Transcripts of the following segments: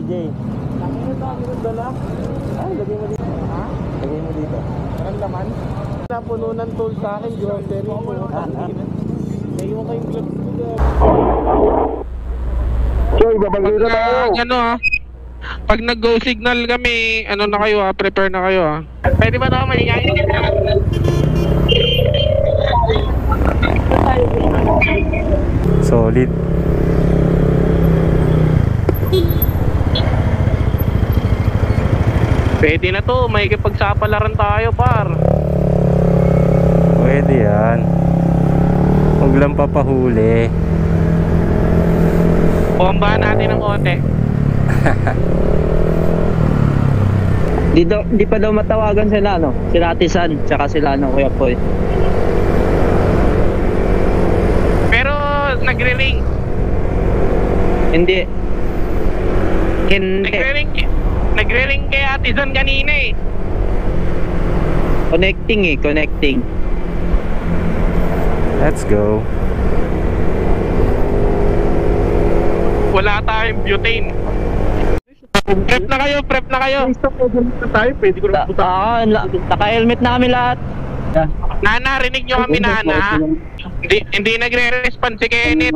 AJ. Ano dami ng dala? Ay, lagay mo dito. Ha? Lagay mo dito. Parang laman? Napuno ng toll sa akin, grocery po. Ngayon kayong gloves ko dyan. Choy, babagay na tayo. Ano pag nag-go signal kami, ano na kayo prepare na kayo Pwede ba ito maingay? Solid. Pwede na to, may kipagsapalaran tayo par. Pwede yan. Huwag lang papahuli. Bombahan natin ng konti. Di pa daw matawagan sila, no? Sila Ate San, tsaka sila, Kuya Poy. Pero nagre-ring. Hindi. Nagre-ring kay Ate Zon kanina Connecting. Let's go. Wala tayong butane. Prep na kayo. Pwede ko lang puta. Naka-helmet na kami lahat. Nana, rinig nyo kami Nana. Hindi nagre-respond si Kenneth.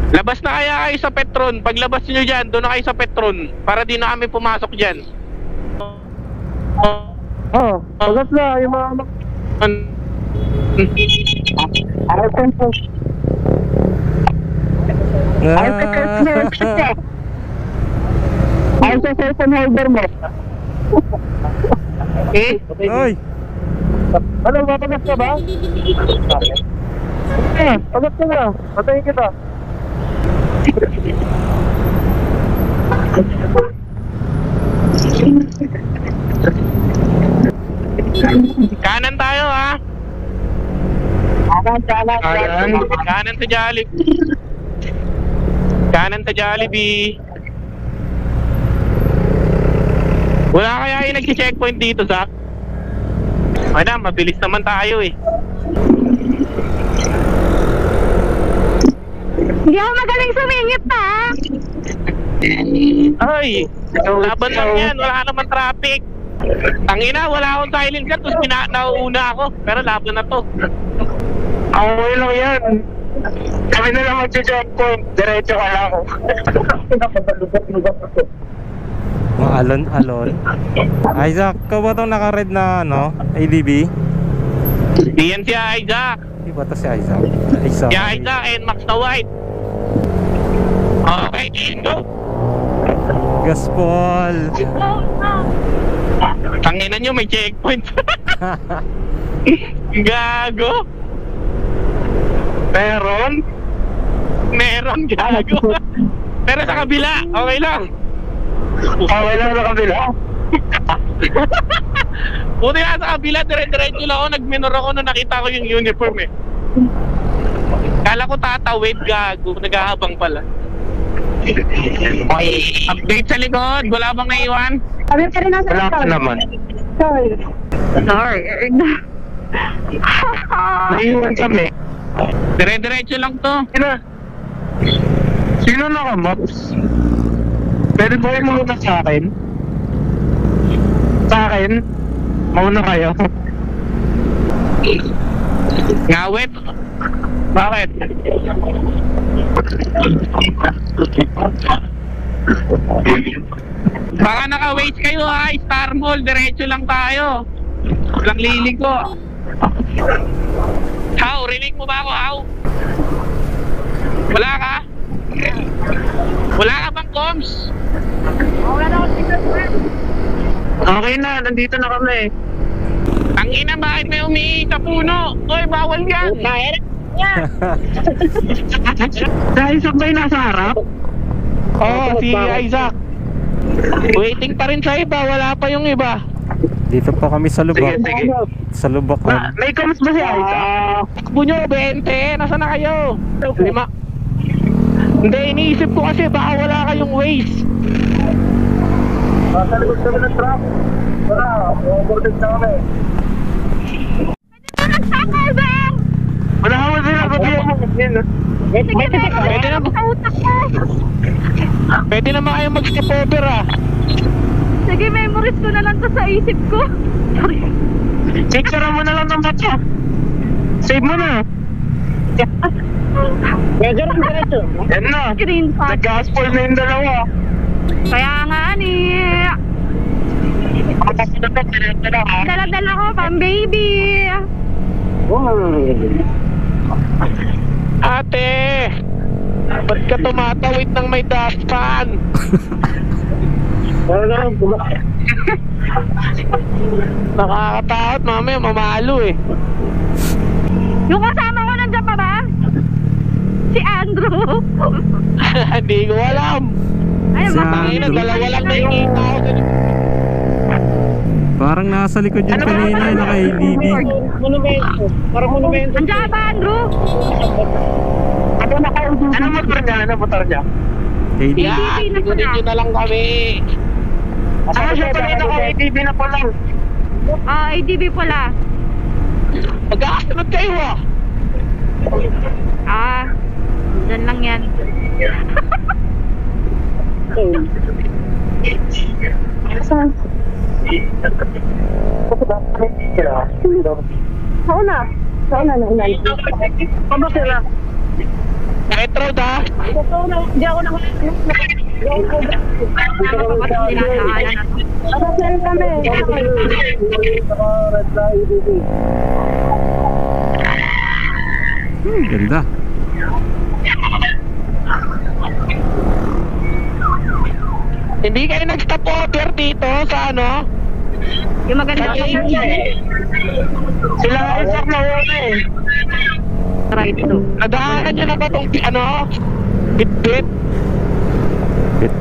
Labas na kaya kayo sa Petron. Paglabas nyo dyan, doon na kayo sa Petron. Para di na kami pumasok dyan. Pagas na, yung mga... Ayun sa cellphone holder mo. Oy! Ano, mapagas ka ba? Pagas ka na. Patayin kita. Kanan tayo Kanan sa Jollibee. Kanan sa Jollibee. Wala kaya yung nag-checkpoint dito, Zach? Madam, mabilis naman tayo Hindi ako magaling sumingit pa. Ay, laban lang yan. Wala naman traffic. Tangina, wala akong silent car. Tapos nauuna ako. Pero laban na to. Okay lang yan. Kami na lang mag-checkpoint. Diretso ka lang ako. Mga alon. Isaac, ka ba itong naka-red na ADB? Diyan si Isaac. Di ba ito si Isaac? Si Isaac and Max na white. Okay, go. Gaspol. Tangina nyo, may checkpoint. Gago. Meron gago. Pero sa kabila, okay lang. Okay lang sa kabila. Buti nga sa kabila, dire-diretso lang ako. Nag-minor ako nung nakita ko yung uniform Kala ko tatawid, gago. Naghahabang pala. Okay, update sa likod. Wala bang naiwan? Sabi ka rin nasa Wala ka naman. Sorry. Naiwan kami. Dire-diretso lang to. Sino naka-maps? Pwede ba yung mauna sa akin? Sa akin? Mauna kayo? Ngawit? Bakit? Baka naka-waste kayo Star Mall, diretso lang tayo. Walang liligo. How? Rinig mo ba ako, How? Wala ka? Wala ka bang comms? Okay na, nandito na kami. Tangina, bakit may umihi sa puno? Oy, bawal yan. Sa Isaac ba yung nasa harap? Si Isaac. Waiting pa rin sa iba, wala pa yung iba. Dito pa kami sa lubak. Sige. Sa lubak lang. May comments ba si Isaac? Takbo nyo, 20. Nasaan na kayo? 5. Hindi, iniisip ko kasi baka wala kayong waste. Sa likod kami ng truck. Wala, overtake na kami. Wala ka sila, sabihan mo. Sige, Pwede na, sa utak ko. pwede naman kayo mag-step over ah. Sige, memories ko na lang to sa isip ko. Sorry. Picture mo na lang ng mata. Save mo na. Medyo lang diretso. Yan na. Screenshot. Nag-gaspol na yung dalawa. Kaya nga ni. Dala-dala ko pang baby. Ate, ba't ka tumatawid ng may dustpan? Nakakatakot, mamaya mamalo eh. Yung kasama ko nandiyan pa ba? Si Andrew. Hindi ko alam. Ay, Si Tangina, Andrew. dalawa lang na yung tao. Parang nasa likod yung kanina yung naka-ADD. Monumento. Parang monumento. Andiyan ba, Andrew? Ano motor niya? Ano motor niya? ADD. Yan, ATV na pala. sigunin nyo na lang kami. Ano siya pa rin naka-ATV na pala? ADB pala. Magkakasunod kayo ah. Dyan lang yan. Sauna na ulan. Ano sila? Kahit road ah. Hindi ako Ganda. Hindi kayo nag-stop over dito sa ano? Yung maganda ko Sila nga isang nauna eh. right to. Nadaanan nyo na ba itong ano? Bit-bit?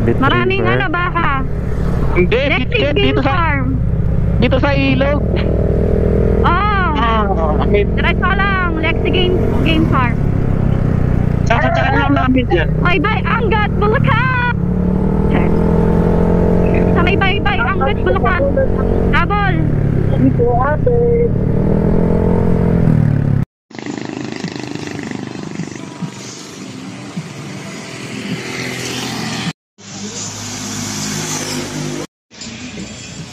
Bit Maraming paper. ano baka. Hindi, Lexi bit-bit Game dito sa Farm. dito sa ilog. Diretso lang. Lexi Game Farm. Sasasaan lang namin dyan. Bye-bye, Angat, Bulacan! Sa may bye-bye, Angat, Bulacan. Abol!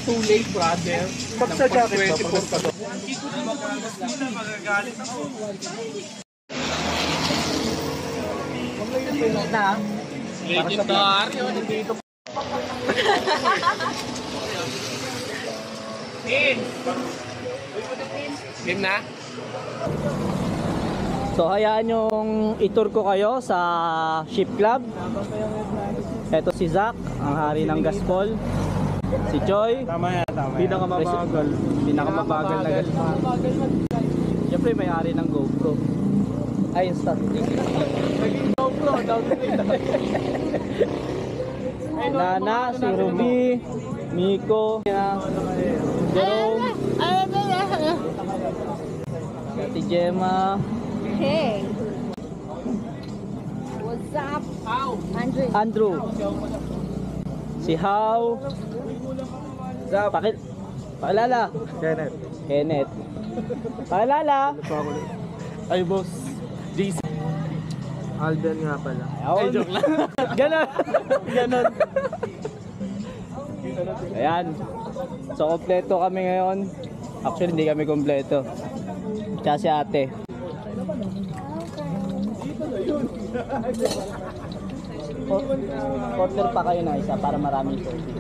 Too late, brother. Pag sa jacket, 24 ka doon. Legendaryo, nandito. Game na? So hayaan yung itour ko kayo sa Ship Club. Ito si Zach, ang hari ng Gaspol. Si Joy, Tama. pinakamabagal na Gaspol. Siyempre may hari ng GoPro. Ay, yung stop. GoPro, down Nana, si Ruby, Miko, Jerome, Ate Gemma, Hey! What's up? Andrew, si How, pakilala, Kenneth, pakilala, Ay, boss. JC. Alden nga pala. Ay, joke lang. Ganon. Ayan. So, kompleto kami ngayon. Actually, hindi kami kompleto. Tsaka si ate. Quarter pa kayo na isa para maraming serving.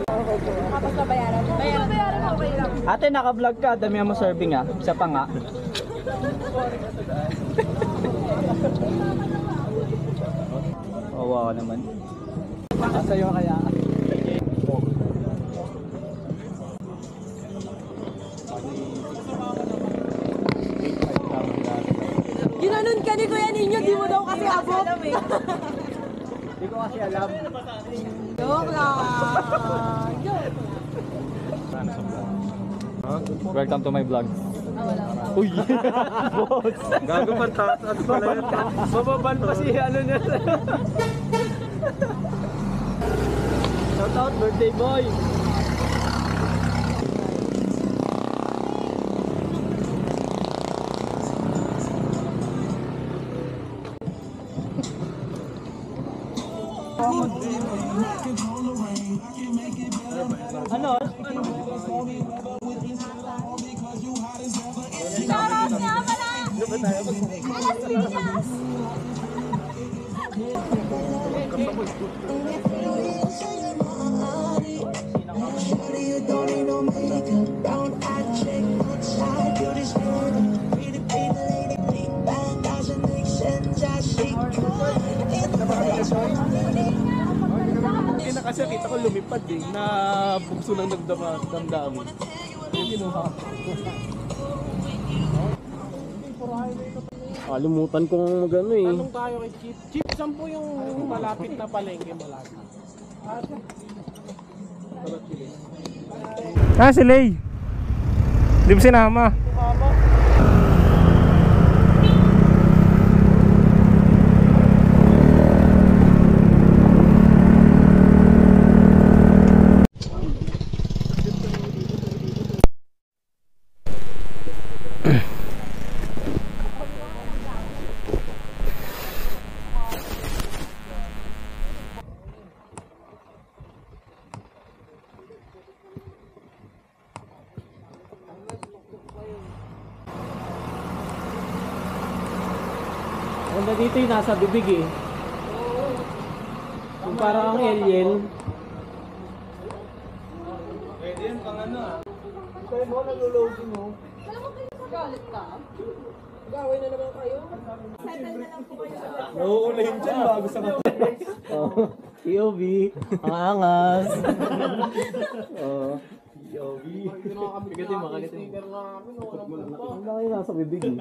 Kapag bayaran mo okay lang. Ate, naka-vlog ka. Damihan mo serving ah. Isa pa nga. Oh, wow naman. Kasayo kaya. Ginanon ka ni Kuya Ninyo, di mo daw kasi abot. Hindi ko kasi alam. Joke lang. Welcome to my vlog. Uy! Boss! Gago pa taas pala yun. Bababan pa si ano niya. Shout out, birthday boy! Ano? Shoutout nga pala! Alas Piñas! Kaya na kasi kita ko lumipad eh, na bugso ng damdamin. Kalimutan kong magano eh. Tanong tayo kay Chief. Chief, saan po yung malapit na palengke malapit? Si Lay. Di ba sinama? Wala dito yung nasa bibig eh. Yung parang ang alien. Galit ka? Gawin na naman kayo. Settle na lang po kayo. Nauulahin dyan bago sa Oh, POV. Ang angas. Oh. Kagatin mo, kagatin mo. Ang laki yung nasa bibig eh.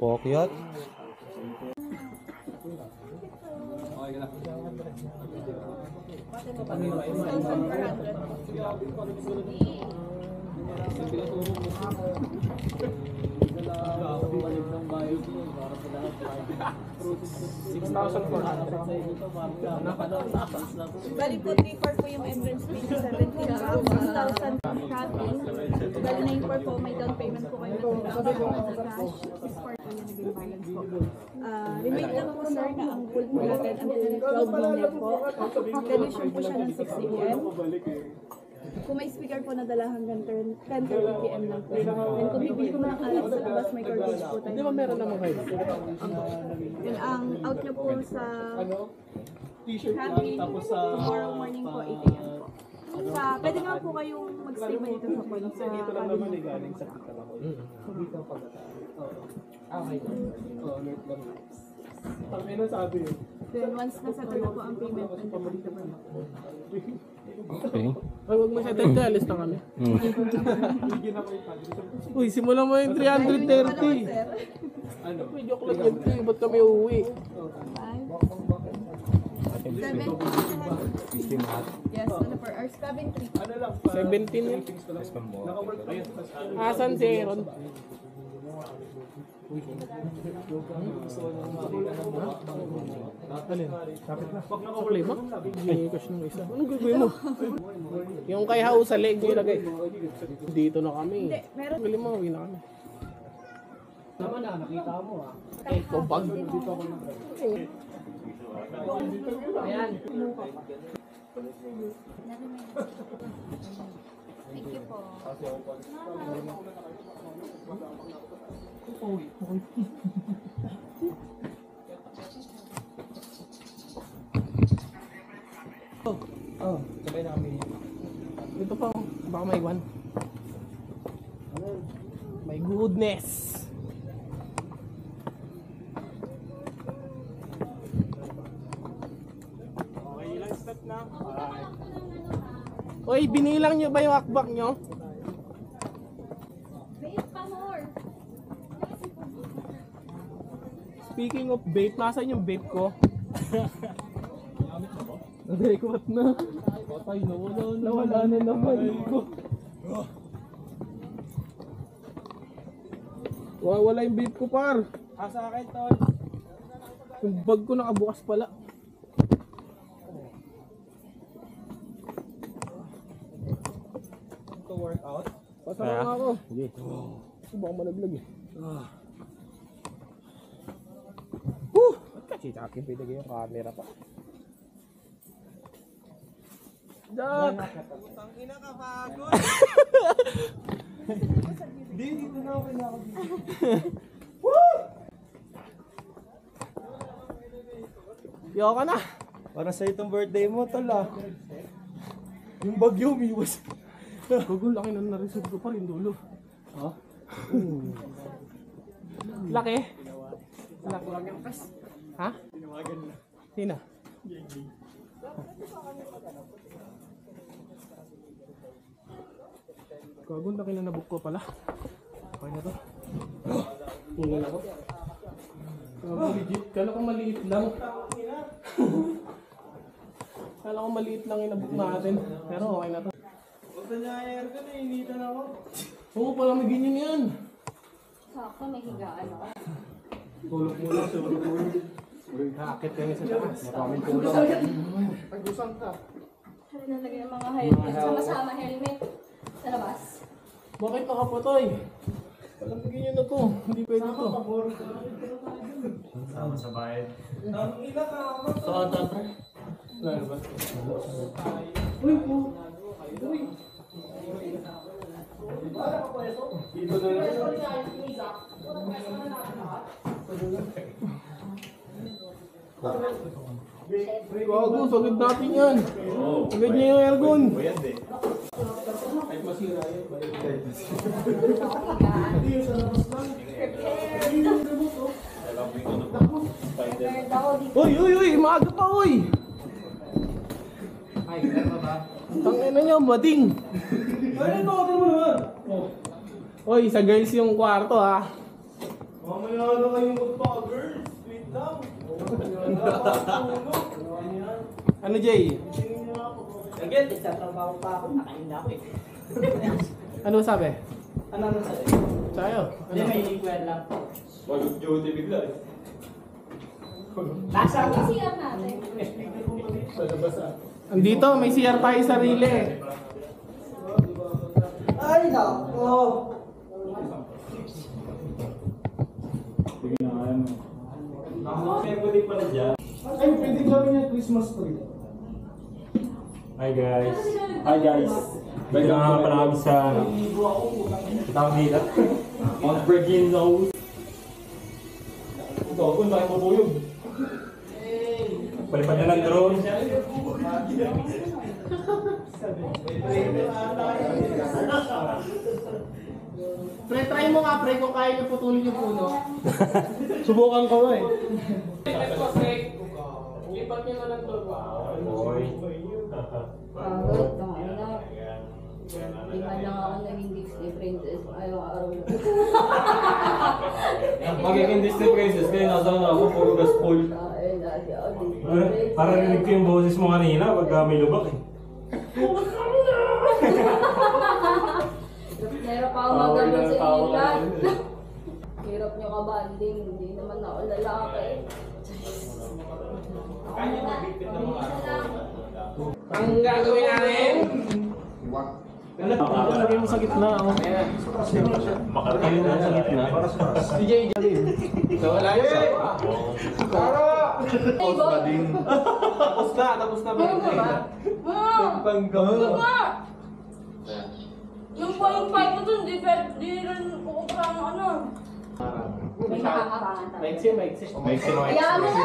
Pokyot. Bali po, 3-4 po yung entrance fee, 17,000 shopping. Bali 9-4 po, may down payment po kayo na 2,000 sa cash. 6-4 po yung naging balance po. Remind lang po sir na ang pool po natin until 12 noon po. Condition po siya ng 6 a.m. Kung may speaker po na dala hanggang 10:30 p.m. lang po. And kung bibili po ng alak sa labas, may cartridge po tayo. Di ba meron naman kayo? Yun ang out niyo po sa Happy tomorrow morning po, 8 a.m. po. Pwede nga po kayong mag-stay pa dito sa point sa cabin. Galing sa kita lang. Dito ang pagkataan. Okay. Alert lang. Ang ina sabi yun. Then once na-settle na po ang payment, nandito po dito po. Okay. Ay, huwag masyadong ito, alis na kami. Uy, simulan mo yung 330. Ano? Uy, joke lang yun. Uy, ba't kami uuwi? 17. Yes, ano per hours? Cabin 3. 17 yun. Asan si Aaron? Alin? Kapit na. Sa klima? Ginigos ng isa. Anong gagawin mo? Yung kay Hao sa leg nyo ilagay. Dito na kami. Hindi, meron. Galing mo, uwi na kami. Tama na, nakita mo ah. Eh, kumpag. Dito ako na. Ayan. Thank you po. Oh, sabay na kami. Dito pa, baka may iwan. My goodness! Okay, ilang step na? Oy, binilang nyo ba yung akbak nyo? Speaking of vape, nasaan yung vape ko? Nag-record na. Patay, nawala na naman ko. Wala yung vape ko, par. Sa akin, tol. Yung bag ko nakabukas pala. To work out? Pasara nga ako. Sige. Baka malaglag eh. Kasi sa akin pinagay yung camera pa. Jack! Putang ina ka, pagod! Dito na ako na ako dito. Woo! Yo ka na! Para sa itong birthday mo, tala. Yung bagyo, umiwas. Gagol, laki na na-receive ko pa rin dulo. Ha? Laki? Laki lang yung kas. Ha? Tinawagan na. Sino? Gagol, laki na nabook ko pala. Okay na to. Tingnan ako. Legit, kala ko maliit lang. Kala ko maliit lang yung nabook natin. Pero okay na to. Huwag na niya air ka na, initan ako. Oo, pala may ganyan yan. Sakto, may higaan ako. Tulog muna, tulog muna. Nakakit kami sa taas. Maraming tulog. Pag-usan ka. Ano nalagay ng mga helmet? Sama-sama helmet. Sa labas. Bakit nakapotoy? Parang ganyan na to. Hindi pwede to. Sama sa bayad. Saan saan pre? Lalo ba? Uy po. Uy. Dito na lang. Gago, sagad natin yan. Sagad niya yung aircon. Kahit masira yan. Uy, maaga pa, uy! Ay, gano'n ba? Tangina niyo, bading! Ano ito? Ito mo naman! Uy, sa girls yung kwarto, ha? Mamaya na kayong magpaka-girls. Wait lang. Ano, Jay? Again, nagtatrabaho pa ako, nakain na ako eh. Ano sabi? Ano sabi? Sayo? Hindi, Ano? may inikwel lang. Mag-duty bigla. Nasa Ang CR natin. Andito, may CR tayo sarili. Ay, nako! May balik pala dyan. Ay, pwede gawin niya Christmas tree. Hi guys. Hi guys. Balik na nga pala kami sa tawag nila. Mount Virginia. Ito, kung tayo mabuyog. Palipad na ng drone. Pre, try mo nga, pre, kung kaya niyo putulin yung puno. Subukan ko eh. Lipat niyo na lang doon. Boy. Pagod, tangina. Di man lang ako naging Disney princess. Ayaw araw na. Magiging Disney princess kayo, nasa na ako, puro gaspol. Ay, dati ako Disney princess. Parang narinig ko yung boses mo kanina pag may lubak eh. Hirap ako magamit sa ilan. Hirap nyo ka-banding. Hindi naman ako lalaki. Ako na. Pabilisan lang. Ang gagawin natin? Lagay mo sa gitna. Makatayo na sa gitna. Si Jay Jalil. So, wala yun. Tara! Tapos na. Ano ba? Ano ba? Yung point 5 ko dun, di rin kukupra ng ano. May nakakarangan tayo. Maiksi. Ayaw mo na.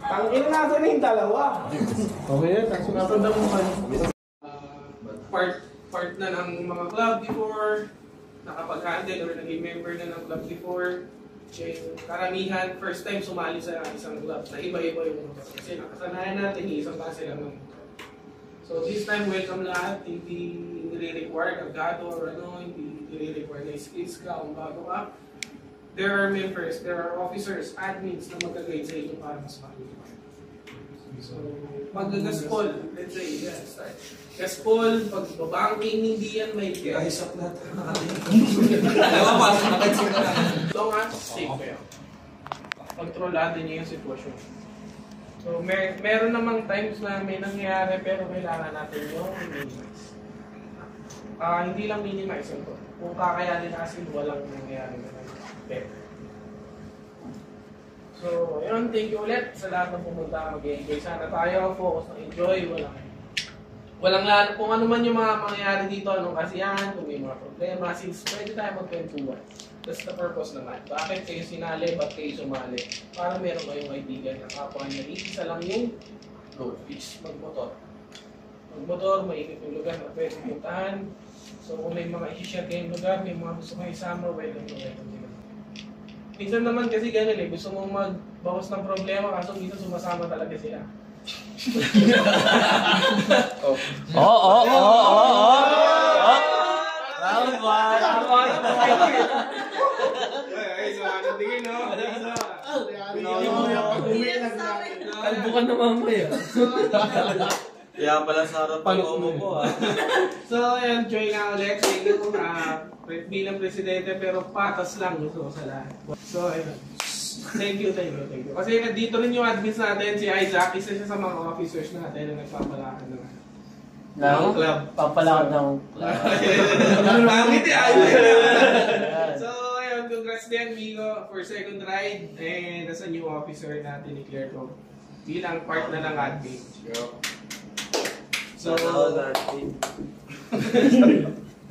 Tangina nasa na yung dalawa. Okay yan, sunod na mo man. Part na ng mga club before, nakapag-handle or naging member na ng club before. Karamihan, first time sumali sa isang club na iba-iba yung kasi nakasanayan natin, isang klase lang naman. So this time, welcome lahat. Hindi nire-require kagado or ano, hindi nire-require na skills ka kung bago ka. There are members, there are officers, admins na mag-guide sa inyo para mas mali. So, pag-gaspol, let's say, yeah, start. Gaspol, pag-banking, hindi yan may guys. Isap na ito. So nga, safe kayo. Kontrolado niyo yung sitwasyon. So, meron namang times na may nangyayari pero kailangan natin yung minimize. Hindi lang minimize ito. Kung kakayanin kasi walang nangyayari na okay. So, yun. Thank you ulit sa lahat ng pumunta. Mag-enjoy sana tayo. Focus na enjoy. Walang lalo. Kung ano man yung mga mangyayari dito, anong kasiyahan, kung may mga problema, since pwede tayo magkwentuhan. That's the purpose naman. Bakit kayo sinali? Ba't kayo sumali? Para meron kayong kaibigan na kapwa niya. Isa lang yung road fish. Magmotor. Magmotor, mainit yung lugar na pwede puntahan. So kung may mga i-share kayong lugar, may mga gusto kayo isama, welcome to welcome sila. Minsan naman kasi ganun eh, gusto mong magbawas ng problema, kaso dito sumasama talaga sila. Oo. Round 1. Ay, so ano tingin, no? Kalbo ka na mamaya. Kaya pala sa harap ng umo ko So, ayan, join nga ulit. Thank you bilang presidente, pero patas lang gusto ko sa lahat. So, ayan. Thank you. Kasi nandito rin yung admins natin, si Isaac, isa siya sa mga officers natin na nagpapalakan ng club. Papalakad ng Pangit eh, So, ayun, congrats din, Migo, for second ride. And as a new officer natin, declare ko bilang part na ng admin. So,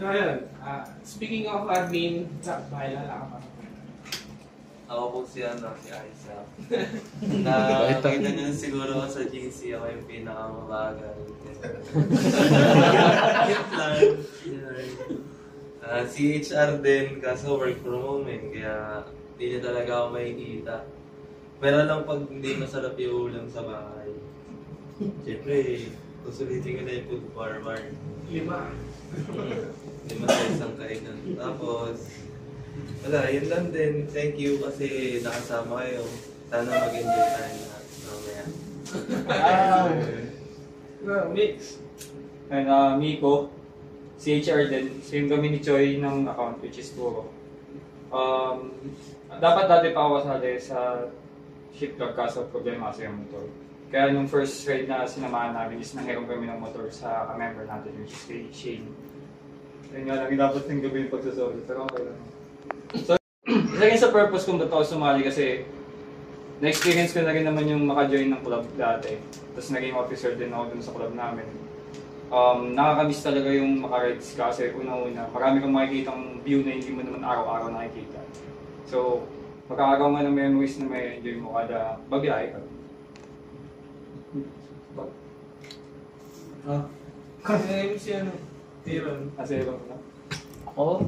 ayun. Speaking of admin, bahala ka pa. Ako po si Isaac. Nakita niyo siguro ako sa GC, ako yung pinakamabagal. Si HR din, kaso work from home kaya hindi niya talaga ako makikita. Pero lang pag hindi masarap yung ulam sa bahay. Siyempre, susulitin ko na yung food forward. 5 sa isang kainan. Tapos, wala, yun lang din. Thank you kasi nakasama kayo. Sana mag-enjoy tayo lahat mamaya. Mix. And Miko, si HR din, same kami ni Choi ng account which is Puro. Dapat dati pa ako kasali sa ship club kaso problema sa yung motor. Kaya nung first ride na sinamahan namin is nanghiram kami ng motor sa ka-member natin which is kay Shane. Kaya nga lang, dapat ng gabi yung pagsasolid. Pero okay lang. So, isa rin sa purpose kung ba't ako sumali kasi na-experience ko na rin naman yung maka-join ng club dati. Tapos naging officer din ako dun sa club namin. Nakakamiss talaga yung maka-rides kasi una-una, marami kang makikitang view na hindi mo naman araw-araw nakikita. So, magkakaroon nga ng memories na may enjoy mo kada babiyahe ka. Kasi si ano, Tiron. Kasi iba ko na. Ako?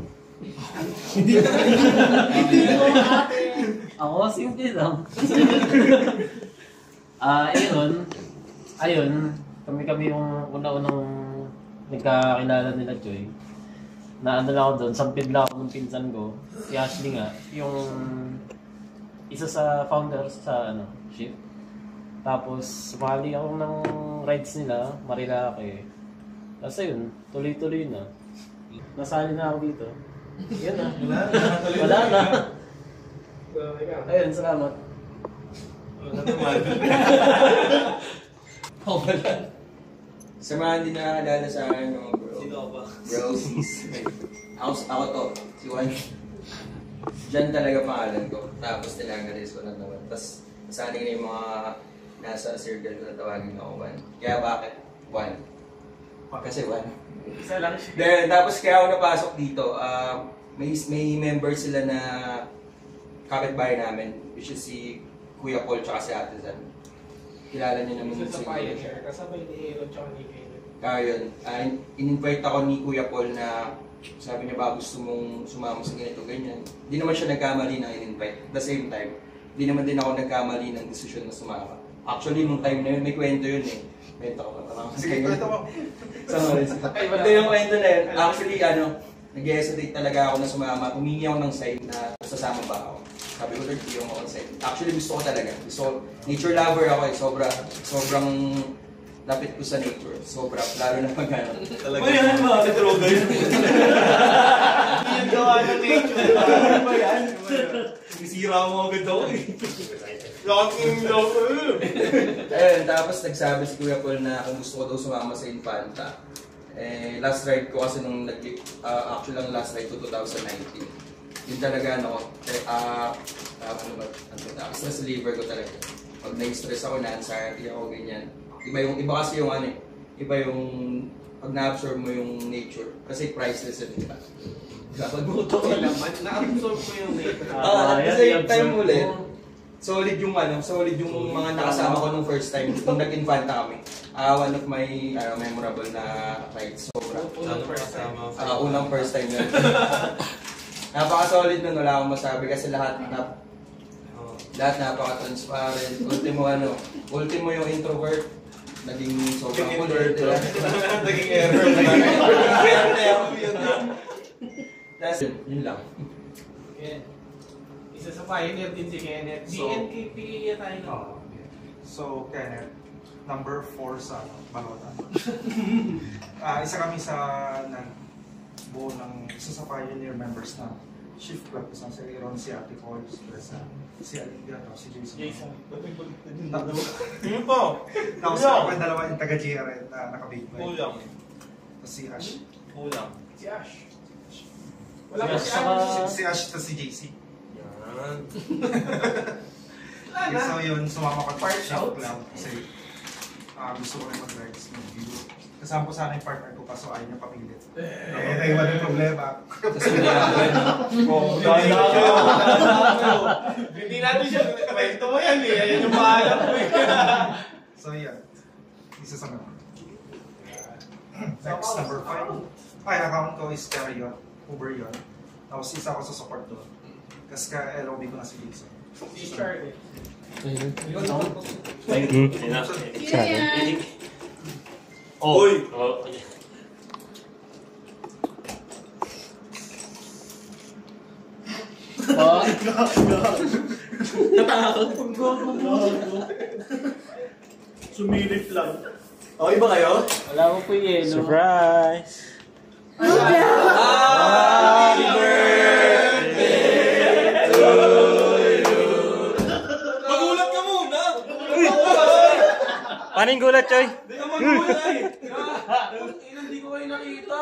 Ako, simple lang. Ayun, kami yung una-unang nagkakilala nila Joy. Naano lang ako doon, sampid lang ako ng pinsan ko. Si Ashley nga, yung isa sa founders sa ship. Tapos, sumali ako ng rides nila, Marilake. Tapos ayun, tuloy-tuloy na. Nasali na ako dito. Yan na. Wala na. Ayun, salamat. Wala naman. Samahan din nakakilala sa akin mga bro. Sino ka ba? Bro, sis. Ako to, si Juan. Diyan talaga pangalan ko. Tapos tinangalis ko na naman. Tapos nasanay na yung mga nasa circle ko na tawagin ako Juan. Kaya bakit? Juan. Kasi Juan. Isa lang siya. Then, tapos kaya ako napasok dito, may member sila na kapitbahay namin, which is si Kuya Paul tsaka si Ate Zan. Kilala niyo naman Isa sa Pioneer, kasabay ni Hero tsaka ni Kayo. Kaya yun, in-invite ako ni Kuya Paul na sabi niya ba gusto mong sumama sa ganito, ganyan. Hindi naman siya nagkamali ng in-invite. At the same time, hindi naman din ako nagkamali ng desisyon na sumama. Actually, nung time na yun, may kwento yun eh. Kwento ko ba? Sige, kwento ko. Hindi yung kwento na yun. Actually, nag-hesitate talaga ako na sumama. Humingi ako ng sign na sasama ba ako. Sabi ko, hindi ako ng sign. Actually, gusto ko talaga. Nature lover ako eh. Sobrang lapit ko sa nature. Sobra, lalo na pag ano. Talaga. Yan, mga droga yun. Hindi yung gawa ng nature. Ano ba yan? Sisira mo agad ako eh. Locking love. Ayun, tapos nagsabi si Kuya Paul na kung gusto ko daw sumama sa Infanta. Last ride ko kasi nung actually lang last ride ko 2019. Yun talaga ano stress reliever ko talaga. Pag na-stress ako, na-anxiety ako, ganyan. Iba kasi yung ano eh. Iba yung pag na-absorb mo yung nature. Kasi priceless yun, diba? Kapag buto ko naman, na-absorb ko yung nature. Kasi yung time ulit, solid yung mga nakasama ko nung first time, nung nag-Infanta kami. One of my memorable na rides. Sobra. Unang first time yun. Napaka-solid nun, wala akong masabi kasi lahat napaka-transparent. Ultimo yung introvert, naging sobrang kulit. Naging error. Yun lang. Isa sa pioneer din si Kenneth. BNKP tayo. So, Kenneth, number 4 sa Balota. Isa kami sa buo ng isa sa pioneer members na shift club. Isang si Aaron, si Ate Cole, si Aliga, si Jason. Yun po. Tapos ako yung dalawa yung taga-GRN na naka-big bike. Kulang. Tapos si Ash. Kulang. Si Ash. Wala pa si Ash. Si Ash, tapos si JC. Yan. So yun, sumama ko sa shift club kasi gusto ko rin mag-rides mag-view. Kasama ko sana yung partner ko kaso ayaw niya papilit. Okay, walang problema. Hindi natin siya. Kwento mo yan eh. Ayan yung maalam ko eh. So yan. Isa sa mga. Next, number 5. Ay, account ko is Terion. Uber yun. Tapos isa ako sa support doon. Kasi ka-LOB ko na si Jason. Si Charlie. Oy! Sumilip lang. Okay ba kayo? Wala mo po yelo. Surprise! Happy birthday to you! Magulat ka muna! Paano yung gulat, Choy? Hindi ka magulat eh! Hindi ko kayo nakita.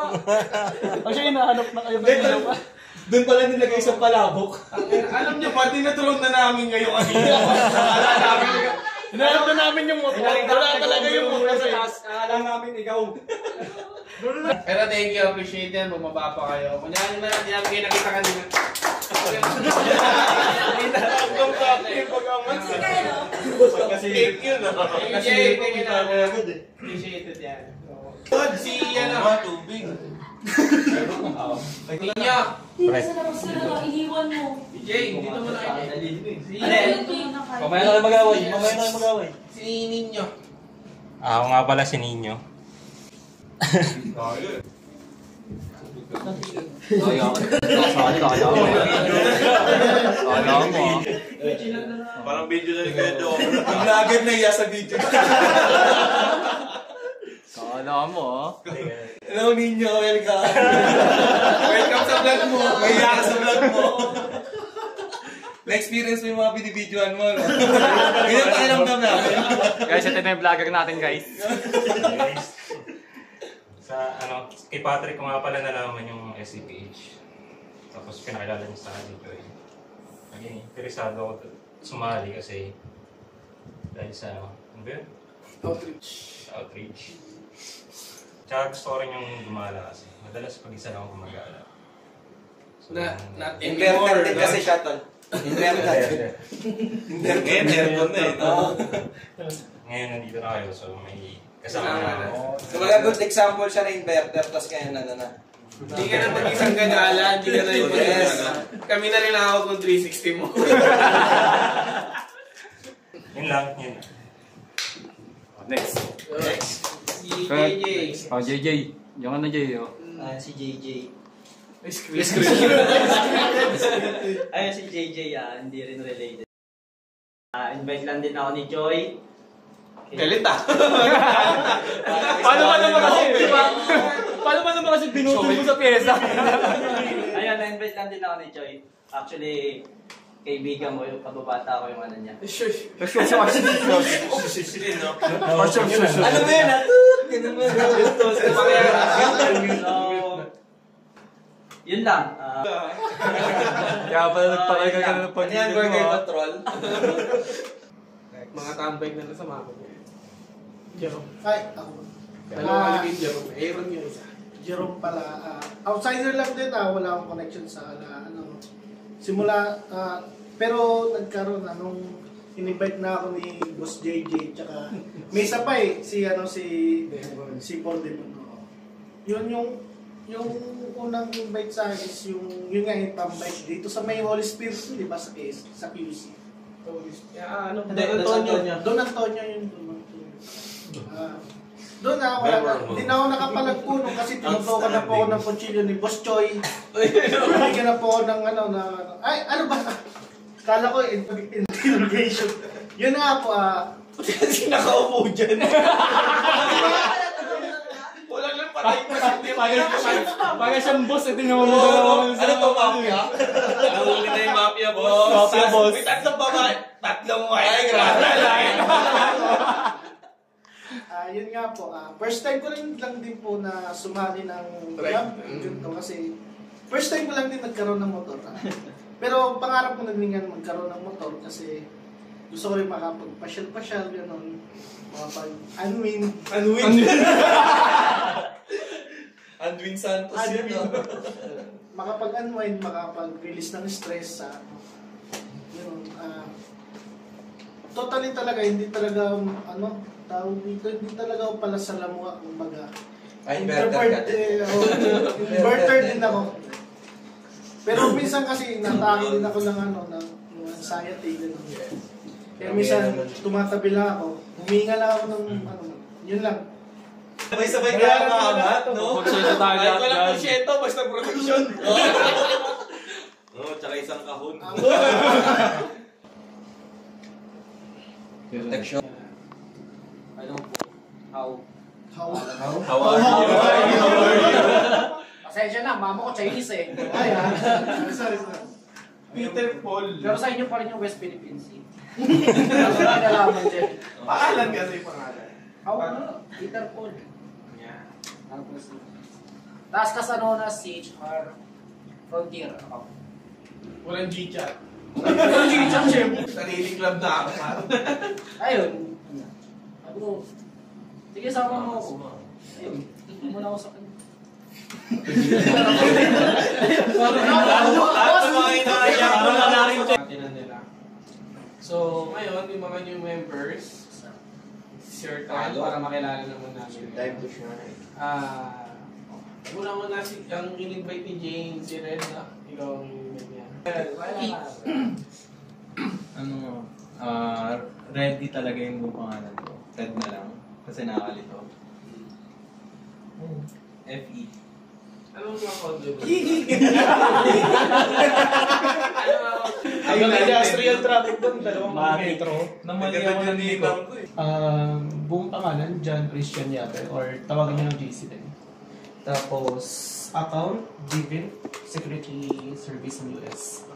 Kasi hinahanap na kayo. Doon pala nilagay sa palabok. Alam niyo ba, tinatulog na namin ngayon kanina. Hinahanap na namin yung motor. Wala talaga yung motor sa taas. Akala namin ikaw. Pero thank you, appreciate yan. Bumaba pa kayo. Kunyari na natin namin kayo nakita kanina. Thank you na. Appreciate yan. Si Tubig. Ninya. Sa labas ka na, iniwan mo. Jay, dito mo na kayo. Mamaya na kayo mag-away. Si Ninyo. Ako nga pala si Ninyo. Parang video na rin kayo doon. Vlogger na iya sa video. Kala mo, Hello Ninyo, welcome. Welcome sa vlog mo. Mahiya ka sa vlog mo. Na-experience mo yung mga binibidyoan mo, no? Ganyan pakiramdam namin. Guys, ito na yung vlogger natin, guys. Kay Patrick ko nga pala nalaman yung SCPH. Tapos pinakilala niya sa akin ko eh. Naging interesado ako sumali kasi dahil sa ano ba yun? Outreach. Tsaka gusto ko rin yung gumala kasi. Madalas pag-isa lang ako gumagala. So, Not Inverted anymore. din kasi siya, tol. Inverted. Inverted na eh. ngayon nandito na kayo so may kasama na. So mga good example siya na inverter, tapos kaya na. Hindi ka na mag-isang gagala, hindi ka na yung Kami na rin nakawag ng 360 mo. Yun lang, yun. Next. Si JJ. Oh, JJ. Yung ano, JJ, oh. si JJ. Screen. Ayun si JJ, hindi rin related. Invite lang din ako ni Joy. Galit ah. Paano ba naman kasi binutol mo sa pyesa? Ayan, na-invite lang din ako ni Joy. Actually, kaibigan mo, yung kababata ko yung ano niya. Ano ba yun? Ganun mo. Yun lang. Kaya pala nagpakay ka ng pag-ibig mo. Burger Patrol. Mga tambay na nasa mama ko. Jerome. Ay, ako. Dalawa kami Jerome. Aaron yung isa. Jerome pala. Outsider lang din, wala akong connection sa simula, pero nagkaroon nung in-invite na ako ni Boss JJ, tsaka may isa pa si Paul Demon. Yun yung unang invite sa akin is yun nga yung tambay dito sa may Holy Spirit, di ba sa QC? Don Antonio yun. Doon na ako, hindi na ako nakapalagpuno kasi tinutukan na po ako ng kutsilyo ni Boss Choi. Bigyan na po ako ng ano ba? Kala ko interrogation. Yun na po, Kasi nakaupo dyan. Wala lang patay pa siya. Parang siyang boss, ito yung mamamagawa. Ano to, mafia? Nahuli na yung mafia, boss. Mafia, boss. May tatlong babae. Tatlong Ay, white. grabe. Yun nga po, first time ko rin lang din po na sumali ng club. Ganito kasi first time ko lang din nagkaroon ng motor. Pero pangarap ko na din yan magkaroon ng motor kasi gusto ko rin makapagpasyal-pasyal, gano'n. Makapag-unwin. Andwin Santos yun, no? Makapag-unwind, makapag-release ng stress sa totally talaga, hindi talaga tawag dito, hindi talaga ako pala sa lamua, kumbaga. Inverter din ako. Pero minsan kasi natake din ako ng ng anxiety. Kaya minsan tumatabi lang ako, huminga lang ako ng yun lang. Sabay-sabay ka makamat, no? Kahit walang porsyento, basta production. Oo, tsaka isang kahon. Protection. How are you? Pasensya na, mama ko Chinese eh. Ay, sorry. Peter Paul. Pero sa inyo pa rin yung West Philippines Sea. Ano na nalaman dyan? Pangalan kasi pangalan. Peter Paul. Yeah. Taas Casanona, CHR, Frontier. Walang G-chat. Walang G-chat, syempre. Sariling club na ako. Ayun. Ako, sige, sama mo ako. Ayun, muna ako sa kanya. So, ngayon, yung mga new members, share time para makilala naman namin. Time to shine. Muna ang in-invite ni Jane, si Red na. Ikaw ang in-invite niya. Ready talaga yung buong pangalan ko. Red na lang. Kasi nakakalito. FE. Anong mga kondo mo? Ayun, industrial traffic doon, dalawang metro. Namali ako ng dito. Buong pangalan, John Christian Yabe, or tawagan niyo ng JC din. Tapos, account, Divin, Security Service ng US.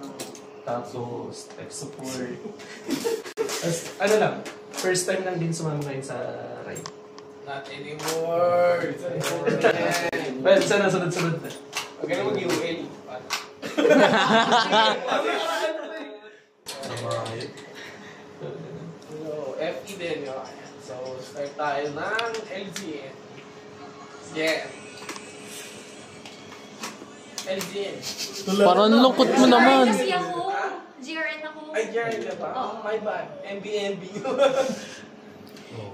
Tapos, tech support. Ano lang, first time lang din sumama ngayon sa ride. Not anymore. Well, sana sunod-sunod na. Huwag ka na mag-UL. So, FE din yun. So, start tayo ng LGN. Yeah. LGN. Parang lungkot mo naman. Kasi ako, GRN ako. Ay, GRN ka ba? Oh, my bad. MB.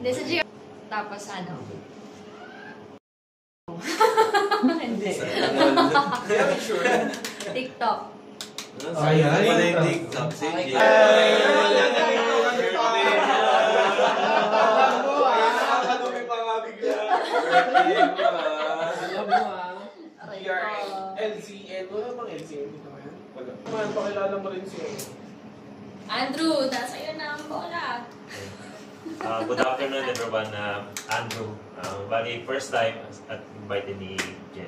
Hindi, sa GRN. Tapos ano? Hindi. Sure. TikTok. Ayan. Wala yung TikTok. Sige. Nakakadumi pa nga bigla. LCN. Wala bang LCN dito ngayon? Wala. Pakilala mo rin siya. Andrew, nasa iyo na ang bola. Good afternoon everyone, Andrew. Bali, first time at invited ni Jen.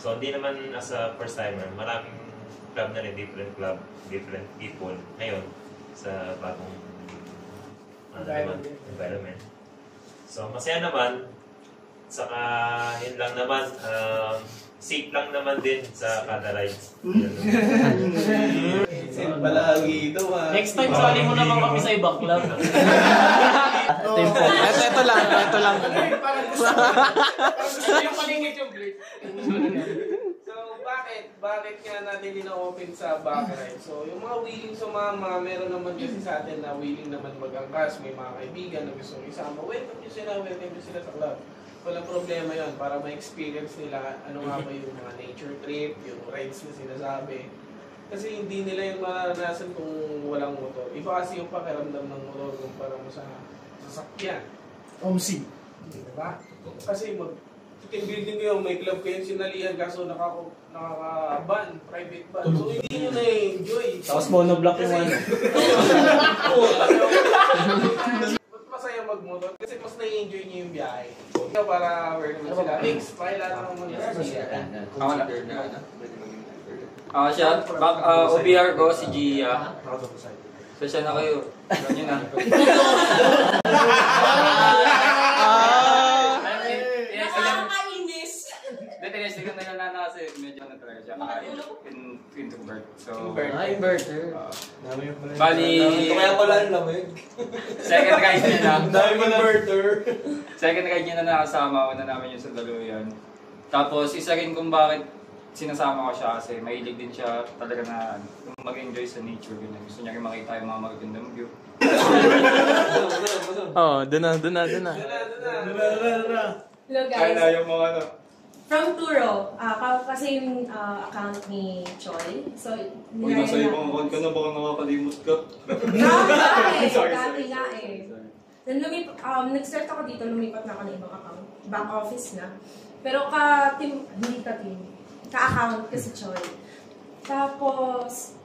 So hindi naman as a first timer, maraming club na rin, different club, different people ngayon sa bagong environment. So masaya naman, saka yun lang naman, safe lang naman din sa kada ride. Safe palagi ito Next time, sali mo naman kami sa ibang club. Ito lang. Parang gusto yung palingit yung blade. So, bakit nga natin ina-open sa back ride? So, yung mga willing sumama, meron naman kasi sa atin na willing naman mag-angkas. May mga kaibigan na gusto isama. Welcome nyo sila sa club. Walang problema yon para ma-experience nila ano nga ba yung mga nature trip, yung rides na sinasabi. Kasi hindi nila yung maranasan kung walang motor. Iba kasi yung pakiramdam ng motor kumpara mo sa sasakyan. OMC. Diba? Kasi team building kayo, may club kayong sinalihan kaso nakaka-ban, private ban. So hindi nyo na-enjoy. Tapos monoblock yung ano. Ba't masaya mag-motor? Kasi mas na-enjoy nyo yung biyahe. Para aware naman sila. Mix, pakilala naman muna sila. Siya, OBR ko, si Gia. So siya na kayo. Alam niyo na. Nakakainis. Tinestigan na lang na kasi medyo na talaga siya. Introvert. So, Inverter. Bali, kaya pala ang lamig. second ride niya na. Inverter. Second ride niya na nakasama. Una namin yung sa Daluyan. Tapos, isa rin kung bakit sinasama ko siya kasi mahilig din siya talaga na mag-enjoy sa nature. Gusto niya rin makita yung mga magagandang view. Doon na. Hello guys. Kaya yung mga ano. From Turo, kasi yung account ni Choi. So, Uy, nasa ibang account ka na, baka nakakalimot ka. Dati nga eh. Then nag-start ako dito, lumipat na ako ng ibang account. Back office na. Pero ka-account kasi Choi. Tapos,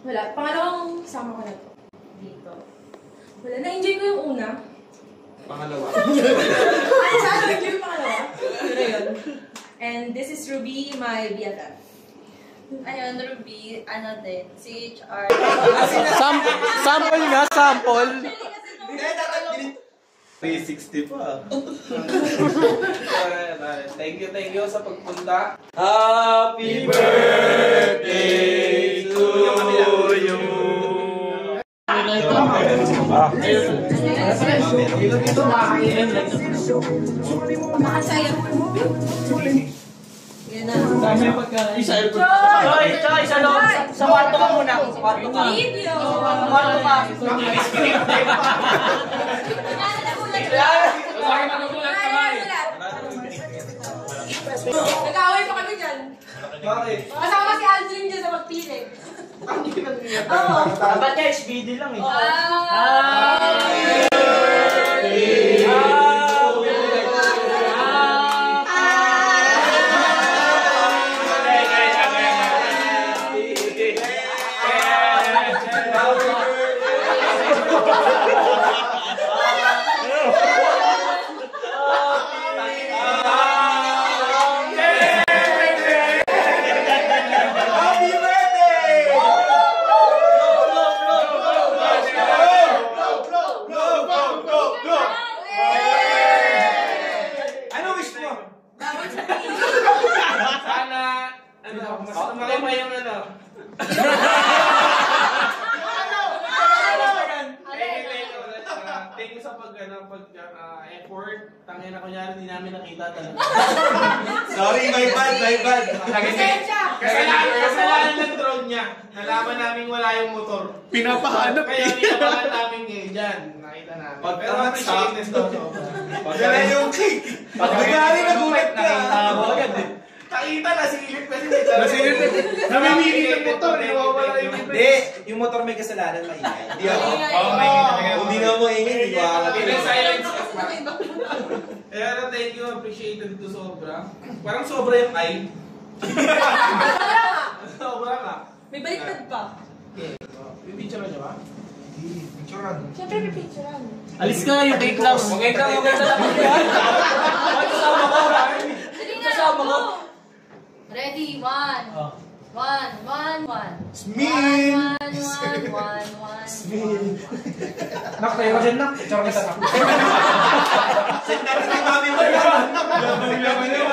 wala. Pangalawang sama ko na to. Dito. Wala. Na-enjoy ko yung una. Pangalawa. Na-enjoy yung pangalawa. Pero yun. And this is Ruby, my BFF. Ayun, Ruby, ano din, CHR. Sample nga, sample. 360 pa. Thank you sa pagpunta. Happy birthday to you. Makasaya. Yan na. Isa loob. Sa kwarto ka muna. Video. Kwarto ka. Nag-away pa kami dyan. Bakit? Kasama si Aldrin dyan sa magpili. Oo. Dapat niya, HBD lang eh. Effort. Tangin na kunyari, hindi namin nakita talaga. Sorry, my bad. Kasalanan ng drone niya. Nalaman namin wala yung motor. Pinapahanap Kaya pinapahanap namin ngayon dyan. Nakita namin. Pero appreciate this daw. Yan yung cake. Pagkari nagulat ka. Nakita, nasilip kasi. Namimili ng motor, iwawala yung iba. Hindi, yung motor may kasalanan, maingay. Hindi ako. Kung di nga mo ingay, hindi ko akalatin. Silence. Kaya thank you, appreciated ito sobra. Parang sobra yung ay. Sobra nga. May baliktad pa. Okay. May picture na siya ba? Siyempre, pipicturean. Alis ka, yung cake lang. Okay ka lang yan. Kasama ko. Kasama ko. Ready? 1. 1. Smin! 1. Nak, tayo ka dyan, nak. Tsaka kita, nak. Send natin ang mami mo yan. Laban niya.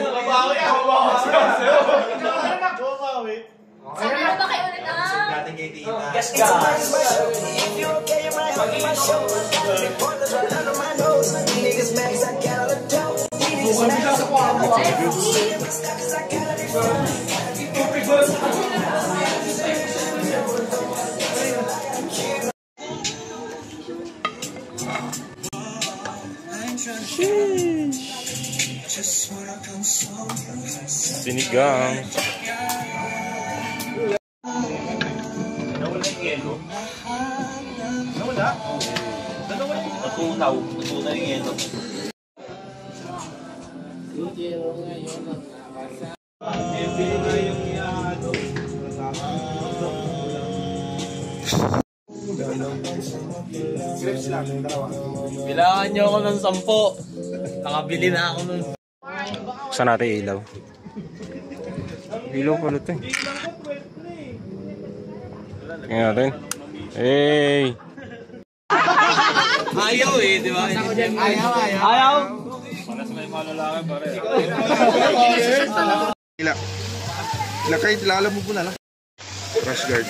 Mabawi ako. Sana na ba kayo ulit ang? Send natin kay tita. Gas ka. Sinigang. Nawala yung yelo. Nawala? Natunaw. Natunaw yung yelo. Bilangan niyo ako ng 10. Nakabili na ako nun. Buksan natin ilaw. Ilaw pala ito eh. Tingnan natin. Hey! Ayaw eh, di ba? Ayaw! Ilakay, lalamog ko na lang. Crash guard.